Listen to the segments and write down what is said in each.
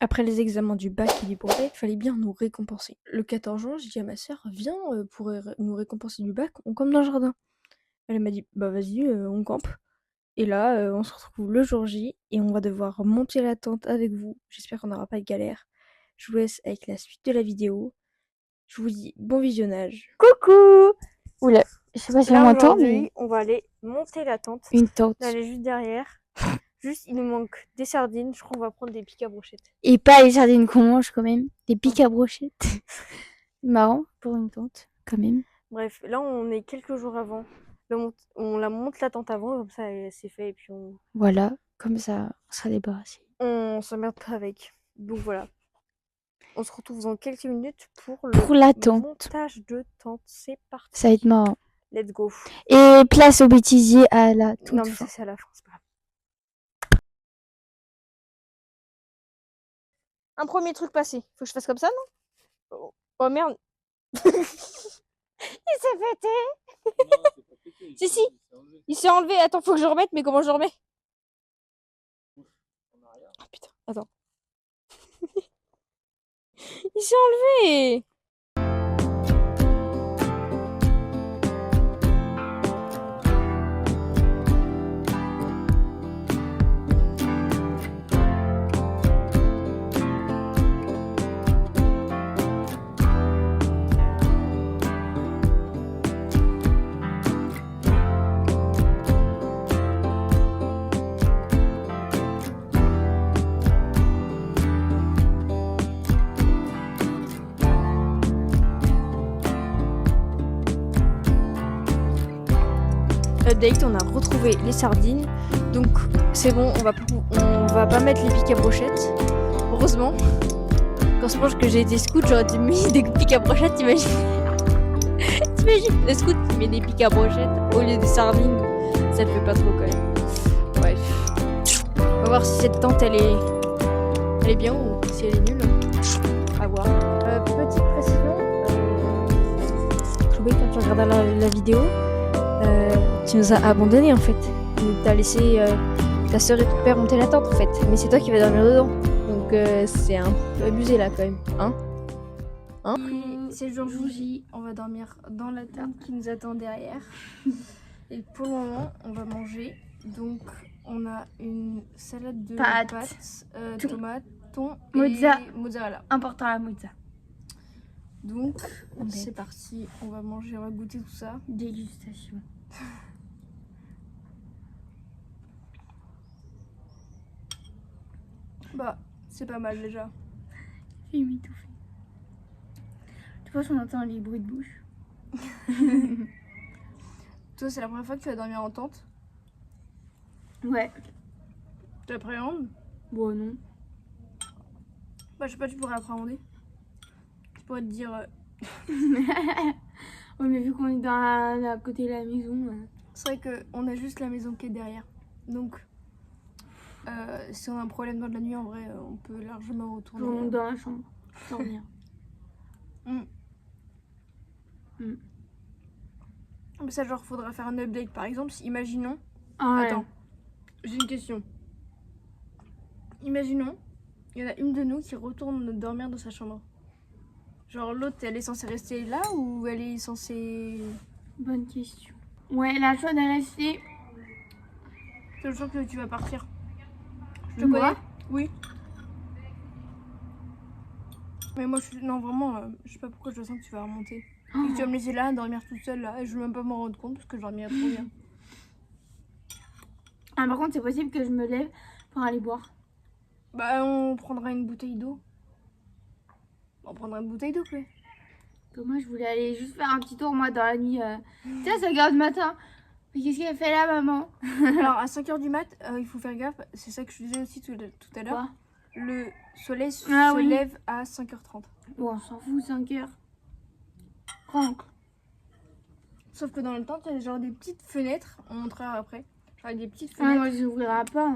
Après les examens du bac et du brevet, il fallait bien nous récompenser. Le 14 juin, j'ai dit à ma sœur, viens pour nous récompenser du bac, on campe dans le jardin. Elle m'a dit, bah vas-y, on campe. Et là, on se retrouve le jour J et on va devoir monter la tente avec vous. J'espère qu'on n'aura pas de galère. Je vous laisse avec la suite de la vidéo. Je vous dis bon visionnage. Coucou! Oula, je sais pas si on Là m'entend, aujourd'hui, mais on va aller monter la tente. une tente. Elle est juste derrière. Juste, il nous manque des sardines. Je crois qu'on va prendre des pics à brochettes. Et pas les sardines qu'on mange quand même, des pics à brochettes. Marrant pour une tente, quand même. Bref, là on est quelques jours avant. On la monte la tente avant, comme ça c'est fait et puis Voilà, comme ça, on sera débarrassé. on s'emmerde pas avec. Donc voilà. On se retrouve dans quelques minutes pour la tente. montage de tente. C'est parti. Ça va être marrant. Let's go. Et place au bêtisier à la toute Non mais fin. ça c'est à la fin, c'est pas grave. Un premier truc passé. Faut que je fasse comme ça, non? Oh merde. Il s'est pété. Si, si. Il s'est enlevé. Attends, faut que je le remette, mais comment je le remets? Oh putain, attends. Il s'est enlevé. Update, on a retrouvé les sardines. Donc c'est bon, on va pas mettre les pics à brochettes. Heureusement. Quand je pense que j'ai été scout, j'aurais mis des pics à brochettes, t'imagines? T'imagines le scout qui met des pics à brochettes au lieu des sardines? Ça le fait pas trop quand même. Bref. On va voir si cette tente elle est bien ou si elle est nulle. À voir. Petite précision. Chloé, quand tu regardes la vidéo, tu nous as abandonnés en fait. T'as laissé ta soeur et ton père monter la tente en fait. Mais c'est toi qui vas dormir dedans. Donc c'est un peu abusé là quand même. Hein? C'est le jour J. On va dormir dans la tente qui nous attend derrière. Et pour le moment, on va manger. Donc on a une salade de pâtes, tomates, thon et mozzarella. Important la mozzarella. Donc c'est parti, on va manger, on va goûter tout ça. Dégustation. Bah, c'est pas mal déjà. J'ai m'étouffer. Tu vois, on entend les bruits de bouche. Toi, c'est la première fois que tu vas dormir en tente? Ouais. Tu appréhendes? Bon, non. Bah, je sais pas, tu pourrais appréhender. Tu pourrais te dire. Ouais, mais vu qu'on est à côté de la maison. C'est vrai qu'on a juste la maison qui est derrière. Donc, si on a un problème dans la nuit, en vrai, on peut largement retourner. On monte dans la chambre. Dormir. Mais ça, genre, faudra faire un update. Par exemple, si, imaginons. Ah ouais. Attends, j'ai une question. Imaginons, il y en a une de nous qui retourne dormir dans sa chambre. Genre, l'autre, elle est censée rester là ou elle est censée. Bonne question. Ouais, la choix de rester. C'est le choix que tu vas partir. Je te Moi? connais? Oui. Mais moi, non, vraiment, je sais pas pourquoi je sens que tu vas remonter. Oh. Et tu vas me laisser là, dormir toute seule là, et je veux même pas m'en rendre compte parce que je dormirai trop bien. Ah, par contre, c'est possible que je me lève pour aller boire. Bah, on prendra une bouteille d'eau. On prendra une bouteille d'eau, quoi. Que moi, je voulais aller juste faire un petit tour, moi, dans la nuit. Tu sais, à 5h du matin. Mais qu'est-ce qu'elle fait là, maman? Alors, à 5h du mat, il faut faire gaffe. C'est ça que je disais aussi tout à l'heure. Le soleil se lève à 5h30. Bon, on s'en fout, 5h. Rank. Sauf que dans le temps, tu as genre des petites fenêtres. On montrera après. Genre des petites Ah, fenêtres. moi, je n'ouvrirai pas.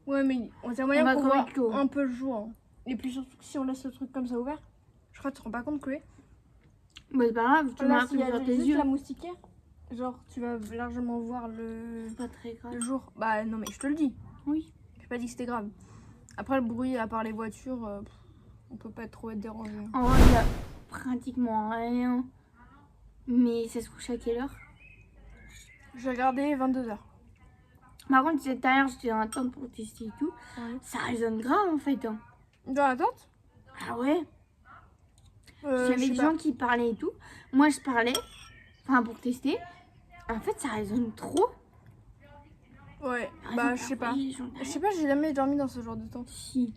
Ouais, mais on a moyen qu'on voit un peu le jour. Hein. Et puis surtout que si on laisse le truc comme ça ouvert, je crois que tu te rends pas compte, Chloé. Bah, c'est pas grave, tu m'as appris sur tes yeux. La moustiquaire, genre tu vas largement voir le. C'est pas très grave. Le jour. Bah non, mais je te le dis. Oui. J'ai pas dit que c'était grave. Après, le bruit, à part les voitures, on peut pas trop être dérangé. En vrai, il y a pratiquement rien. Mais ça se couche à quelle heure? J'ai regardé 22h. Par contre, tout à l'heure, j'étais dans l'attente pour tester et tout. Ouais. Ça résonne grave en fait. Hein. Dans l'attente Ah ouais? je J'avais sais des pas. gens qui parlaient et tout. Moi, je parlais. Enfin, pour tester. En fait, ça résonne trop. Ouais, Par bah exemple, je sais pas. oui, j'en ai- Je sais pas, j'ai jamais dormi dans ce genre de temps. Si.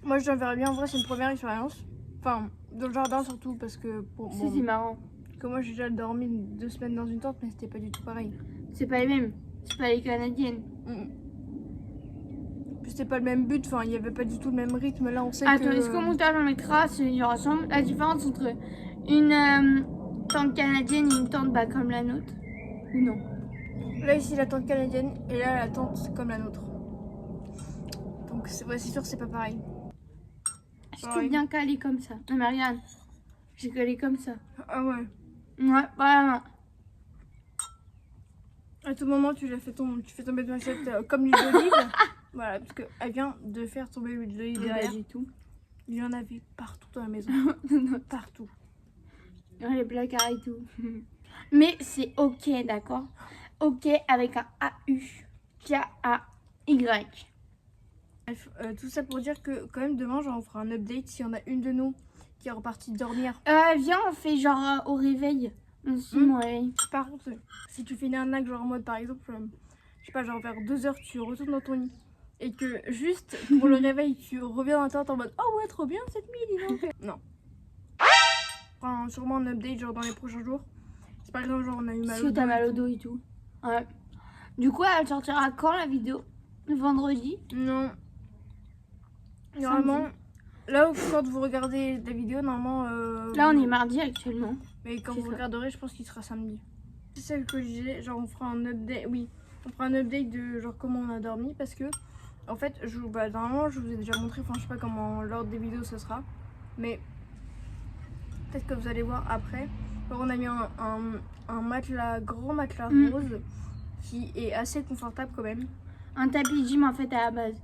Moi, je verrais bien. En vrai, c'est une première expérience. Enfin, dans le jardin surtout, parce que pour Ça, c'est marrant. que moi, j'ai déjà dormi 2 semaines dans une tente, mais c'était pas du tout pareil. C'est pas les mêmes. C'est pas les canadiennes. Puis c'était pas le même but. Enfin, il y avait pas du tout le même rythme. Là, on sait Attends, que. est-ce qu'au montage on mettra il ressemble la différence entre une tente canadienne et une tente comme la nôtre? Ou non? Là, ici, la tente canadienne, et là, la tente comme la nôtre. Donc, c'est sûr, c'est pas pareil. Je suis bien calée comme ça. Non mais regarde, j'ai calé comme ça. Ah ouais. Ouais, vraiment. À tout moment, tu fais tomber ton assiette comme l'huile d'olive. Voilà, parce qu'elle vient de faire tomber l'huile d'olive Pas derrière. du tout. Il y en avait partout dans la maison. Partout. Ouais, les placards et tout. Mais c'est ok, d'accord? Ok avec un A-U-K-A-Y. Bref, tout ça pour dire que quand même demain, genre, on fera un update s'il y en a une de nous qui est repartie dormir. Viens, on fait genre au réveil. On se dit mon réveil. Par contre, si tu fais une arnaque, genre en mode par exemple, je sais pas, genre vers 2h, tu retournes dans ton lit et que juste pour le réveil, tu reviens dans la tente en mode oh ouais, trop bien cette nuit, dis donc. Non. On fera sûrement un update genre dans les prochains jours. Si par exemple, genre on a eu mal Si au dos. t'as mal et au tout. dos et tout. Ouais. Du coup, elle sortira quand la vidéo? Vendredi? Non. Normalement, là où quand vous regardez la vidéo, normalement. Là, on est mardi actuellement. Mais quand C'est vous ça. regarderez, je pense qu'il sera samedi. C'est ça que je disais, genre on fera un update, oui, on fera un update de genre comment on a dormi parce que en fait, normalement je vous ai déjà montré, enfin je sais pas comment l'ordre des vidéos ce sera, mais peut-être que vous allez voir après. Alors, on a mis un matelas, grand matelas rose qui est assez confortable quand même. Un tapis gym en fait à la base.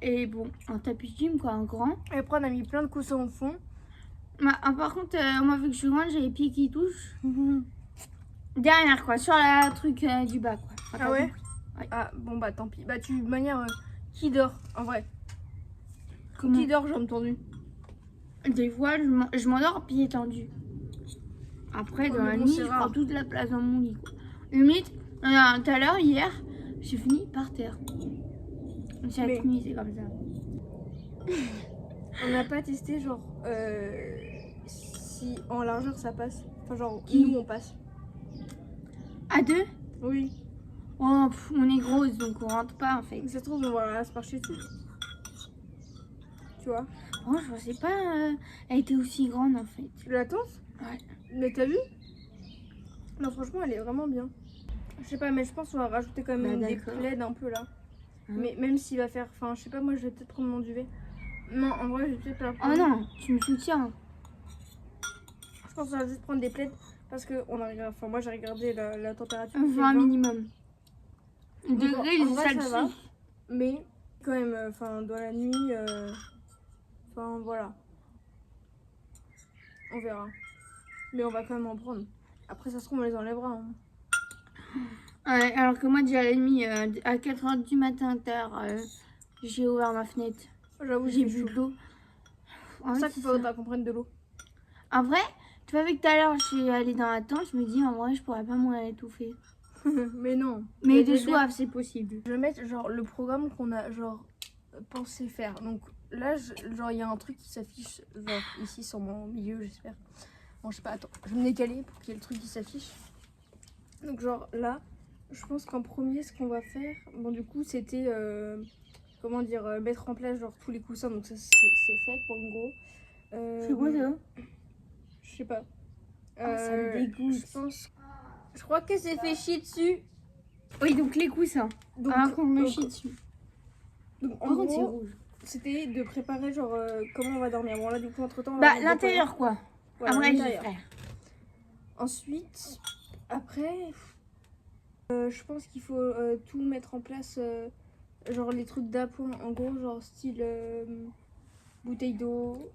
Et bon, un tapis gym quoi, un grand. Et après on a mis plein de coussins au fond. Par contre, moi vu que je suis grande, j'ai les pieds qui touchent. Derrière quoi, sur la truc du bas quoi. Enfin, Ah ouais, Ouais. Ah bon bah tant pis. Bah de manière, qui dort en vrai? Comment? Qui dort jambes tendues? Des fois, je m'endors pieds tendus. Après, dans mais la bon, nuit, c'est je rare. prends toute la place dans mon lit quoi. Limite, tout à l'heure, hier, j'ai fini par terre. Chaque Mais- nuit, c'est comme ça. On n'a pas testé genre si en largeur ça passe. Enfin genre Qui? nous on passe. À deux? Oui. Oh, on est grosse donc on rentre pas en fait. Ça se trouve on va se marcher dessus. Tu vois. Oh, je pensais pas elle était aussi grande en fait. La tente. Ouais. Mais t'as vu? Non franchement elle est vraiment bien. Je sais pas mais je pense qu'on va rajouter quand même Bah, des d'accord. plaids un peu là. Hein. Mais même s'il va faire. Enfin je sais pas moi je vais peut-être prendre mon duvet. Non en vrai je vais peut-être pas le Oh prendre. non, tu me soutiens. Je pense qu'on va juste prendre des plaids parce que moi j'ai regardé la température. On il fait fait un 20. minimum. Donc, Degré, en c'est vrai, ça ça va. le Mais quand même, dans la nuit, voilà. On verra. Mais on va quand même en prendre. Après, ça se trouve, on les enlèvera. Hein. Ouais, alors que moi, déjà la nuit, à 4h du matin, tard, j'ai ouvert ma fenêtre. J'avoue, J'ai j'ai bu bu de l'eau. C'est pour ça qu'il faudra qu'on prenne de l'eau. En vrai, tu vois, vu que tout à l'heure, je suis allée dans la tente, je me dis, en vrai, je pourrais pas mourir étouffée. Mais non. Mais de des- soif, c'est possible. Je vais mettre genre le programme qu'on a genre pensé faire. Donc là, genre il y a un truc qui s'affiche genre ici sur mon milieu, j'espère. Bon, je sais pas, attends, je vais me décaler pour qu'il y ait le truc qui s'affiche. Donc genre là, je pense qu'en premier, ce qu'on va faire, bon du coup, c'était comment dire, mettre en place genre tous les coussins. Donc ça c'est fait pour en gros. C'est quoi ça? Je sais pas. Ah, ça me dégoûte. Je pense. Je crois qu'elle s'est fait chier dessus. Oui, donc les coussins. Donc, Alors qu'on me donc- chie dessus. donc, en Par contre, c'est gros, rouge. c'était de préparer genre comment on va dormir. Bon là du coup entre temps. Bah, l'intérieur, quoi. Voilà, Après, je l'intérieur. ferai. Ensuite, après, je pense qu'il faut tout mettre en place genre les trucs d'appoint, en gros, genre style bouteille d'eau,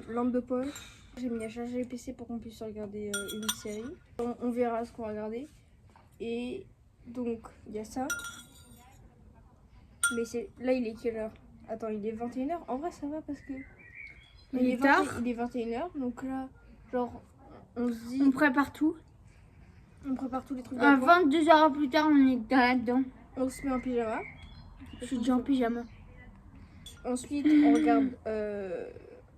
lampe de poche. J'ai mis à charger le PC pour qu'on puisse regarder une série. On verra ce qu'on va regarder. Et donc, il y a ça. Mais là, il est quelle heure? Attends, il est 21h. En vrai, ça va parce que... Il est tard. Il est 21h. Donc là, genre, on se dit... On prépare tout. On prépare tous les trucs d'appoint. 22 heures plus tard, on est là-dedans. On se met en pyjama. Je suis déjà en pyjama. Ensuite, on regarde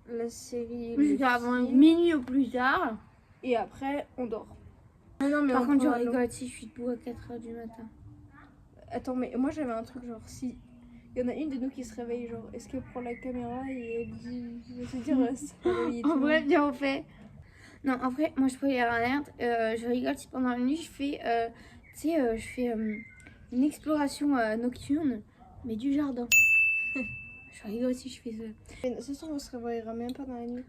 la série. Jusqu'à avant minuit ou plus tard. Et après, on dort. Non, mais Par contre, je prend un autre. rigole si je suis debout à 4h du matin. Attends, mais moi j'avais un truc genre si. Il y en a une de nous qui se réveille, genre, est-ce qu'elle prend la caméra et elle dit. Je vais te dire, ça va réveiller tout En le vrai, monde. bien on fait. Non, en vrai, moi je peux y aller en alerte. Je rigole si pendant la nuit je fais, je fais une exploration nocturne, mais du jardin. Je rigole si je fais ça. Mais ce soir, on se réveillera même pas dans la nuit.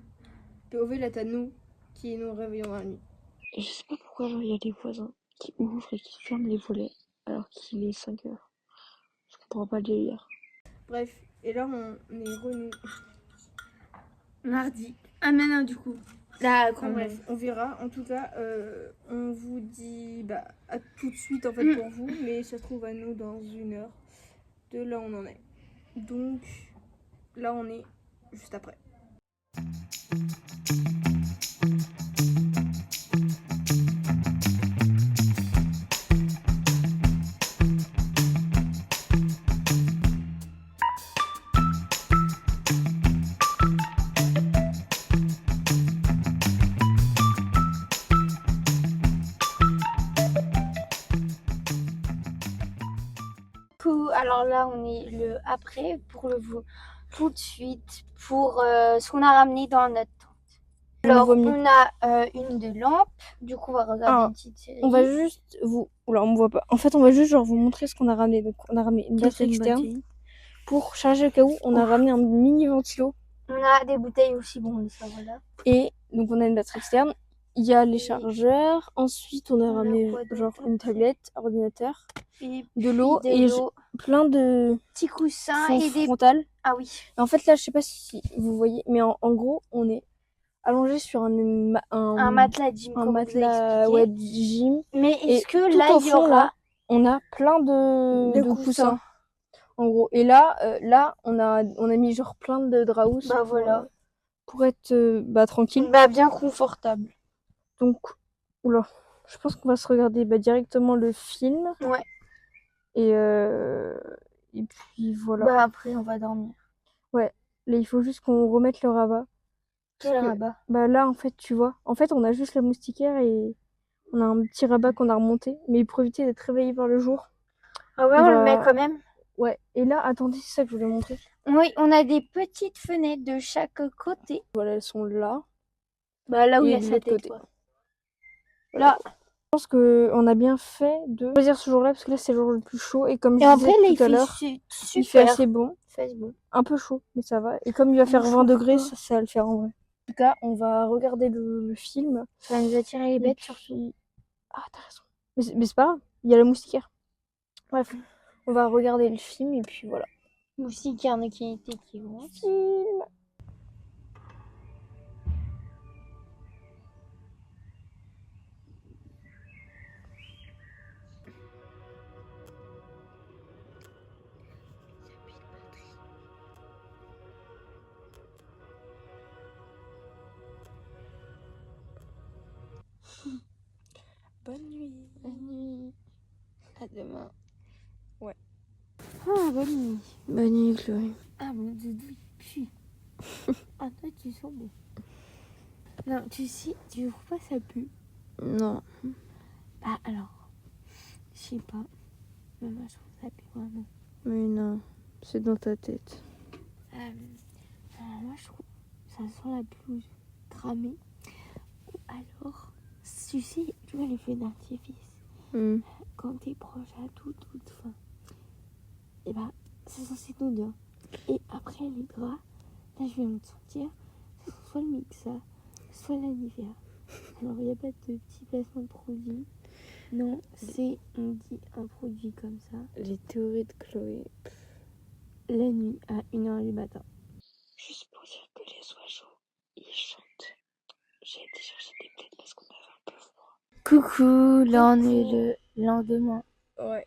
Puis au là, t'as nous qui nous réveillons dans la nuit. Je sais pas pourquoi genre, il y a des voisins qui ouvrent et qui ferment les volets alors qu'il est 5 heures. Je comprends pas le délire. Bref, et là, on est renou. Mardi. Ah, maintenant du coup. Là, Bref, on verra. En tout cas, on vous dit à tout de suite en fait pour vous, mais ça se trouve à nous dans 1 heure de là où on en est. Donc là, on est juste après. Alors là, on est le après pour le vous tout de suite pour ce qu'on a ramené dans notre tente. Alors, on a une de lampe. Du coup, on va regarder une petite série. On va juste vous... Oula, on me voit pas. En fait, on va juste genre vous montrer ce qu'on a ramené. Donc, on a ramené une batterie externe pour charger au cas où. On a ramené un mini ventilo. On a des bouteilles aussi, bon, ça voilà. Et donc, on a une batterie externe. Il y a les chargeurs. Ensuite, on a ramené genre une tablette, ordinateur, de l'eau et plein de petits coussins et des frontales. Ah oui. En fait, là, je sais pas si vous voyez, mais en gros, on est allongé sur un matelas de gym. Un matelas de gym. Mais est-ce que tout là, au il y fond, aura là, on a plein de coussins. En gros. Et là, on a mis genre plein de draps voilà. pour être tranquille. Bien confortable. Donc, oula, je pense qu'on va se regarder directement le film. Ouais. Et puis voilà. Après, on va dormir. Ouais. Là, il faut juste qu'on remette le rabat. Quel rabat? Là, en fait, tu vois. En fait, on a juste la moustiquaire et on a un petit rabat qu'on a remonté. Mais pour éviter d'être réveillé par le jour. Ah ouais, on le met quand même. Ouais. Et là, attendez, c'est ça que je voulais montrer. Oui, on a des petites fenêtres de chaque côté. Voilà, elles sont là. Là où il y a de sa l'autre tête, côté. quoi. Là. Je pense qu'on a bien fait de choisir ce jour-là parce que là, c'est le jour le plus chaud. Et comme je disais tout à l'heure, il fait assez bon. Un peu chaud, mais ça va. Et comme il va faire 20 degrés, ça va le faire en vrai. En tout cas, on va regarder le film. Ça va nous attirer les bêtes surtout. Ah, t'as raison. Mais c'est pas grave, il y a la moustiquaire. Bref, on va regarder le film et puis voilà. Moustiquaire de qualité qui vont. Film. Bonne nuit. Bonne nuit. À demain. Ouais. Ah, bonne nuit. Bonne nuit, Chloé. Ah, mon doudou, pue. Ah, toi, tu sens bon. Non, tu sais, tu trouves pas ça pue? Non. Alors, je sais pas. Mais moi, je trouve ça pue vraiment. Mais non, c'est dans ta tête. Moi, je trouve ça sent la pelouse cramée. Ou alors, tu sais, tu vois les feux d'artifice. Quand t'es proche à toute fin. Et c'est censé nous dire. Et après les draps, là je viens de sentir, c'est soit le Mixa, soit la Nivea. Alors il n'y a pas de petit placement de produit. Non, on dit un produit comme ça. Les théories de Chloé. la nuit à 1h du matin. Juste pour dire que les oiseaux, ils chantent. J'ai été chercher des plaids parce qu'on avait un peu froid. Coucou, là on est le lendemain. Ouais.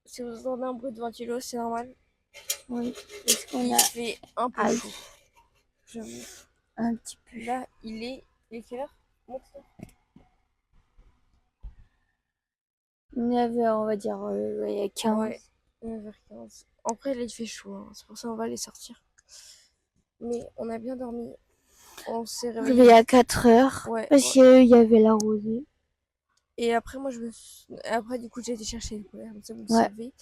Si vous entendez un bruit de ventilo, c'est normal. Oui, parce qu'on Il a fait un peu chaud. J'avoue. un petit peu. Là, il est quelle heure? Montre-le. 9h, on va dire, il y a 15. Ouais, 9h15. Après, là, il fait chaud, hein. C'est pour ça qu'on va aller sortir. Mais on a bien dormi. On s'est réveillé. Réveillé à 4h, Ouais, parce qu'il y avait la rosée. Et après, moi, après, du coup, j'ai été chercher le colère, comme ça, vous le Ouais. savez.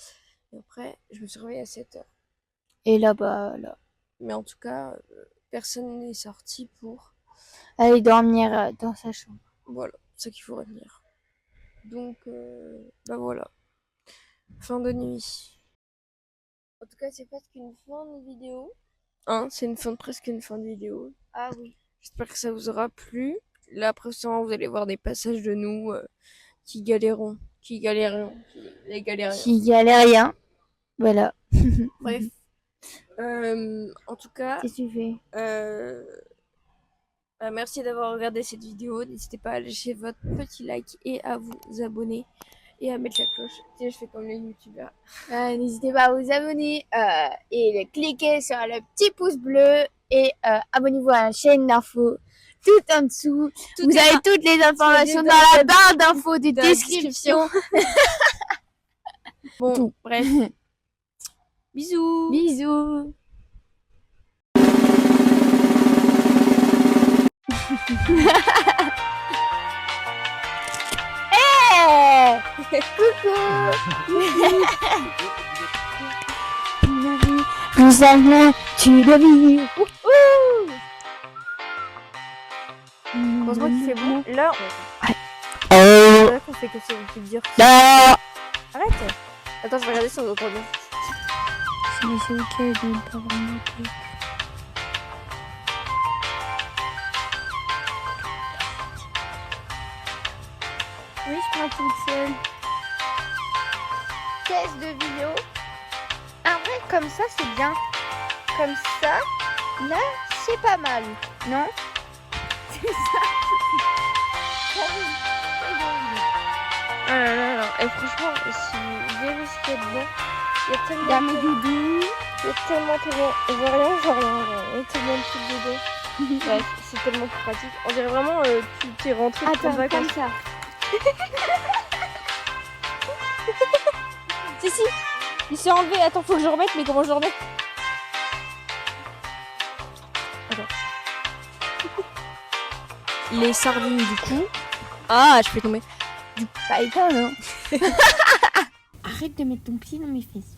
Et après, je me suis réveillée à 7h. Et là-bas, là. Mais en tout cas, personne n'est sorti pour... Aller dormir dans sa chambre. Voilà, c'est ça qu'il faut retenir. Donc, bah voilà. Fin de nuit. En tout cas, c'est presque une fin de vidéo. Hein, c'est presque une fin de vidéo. Ah oui. J'espère que ça vous aura plu. Là, après, vous allez voir des passages de nous qui galérons. Qui galérons. Les galériens. Qui galère rien. Voilà. Bref. En tout cas, Qu'est-ce que tu fais? merci d'avoir regardé cette vidéo. N'hésitez pas à lâcher votre petit like et à vous abonner et à mettre la cloche. Tiens, je fais comme les youtubeurs. N'hésitez pas à vous abonner et cliquer sur le petit pouce bleu et abonnez-vous à la chaîne d'infos tout en dessous. Vous avez toutes les informations dans la barre d'infos de description. Bon, Tout. bref. Bisous. Bisous. Hey coucou. Nous allons tu le vis. Heureusement qu'il fait bon. Là, Oh. on fait que ça, on peut dire. Là. Arrête. Attends, je vais regarder si on entend bien. C'est ok de ne pas vraiment. Oui, je prends toute seule. Test de vidéo. En vrai, comme ça, c'est bien. Comme ça, là, c'est pas mal. Non? C'est ça. Ah là là là. Et franchement, si vous verrez ce qu'il y a dedans, il y a tellement. Dans mes doudous. Il y a tellement. On voit rien, genre rien. Il y a tellement de trucs dedans. Bref, c'est tellement plus pratique. On dirait vraiment tu es rentré de Attends, vacances. comme ça. Si, il s'est enlevé. Attends, faut que je remette, mais comment je le remets? Attends. Les sardines, du coup. Ah, je fais tomber. Pas éteint, non? Arrête de mettre ton pied dans mes fesses.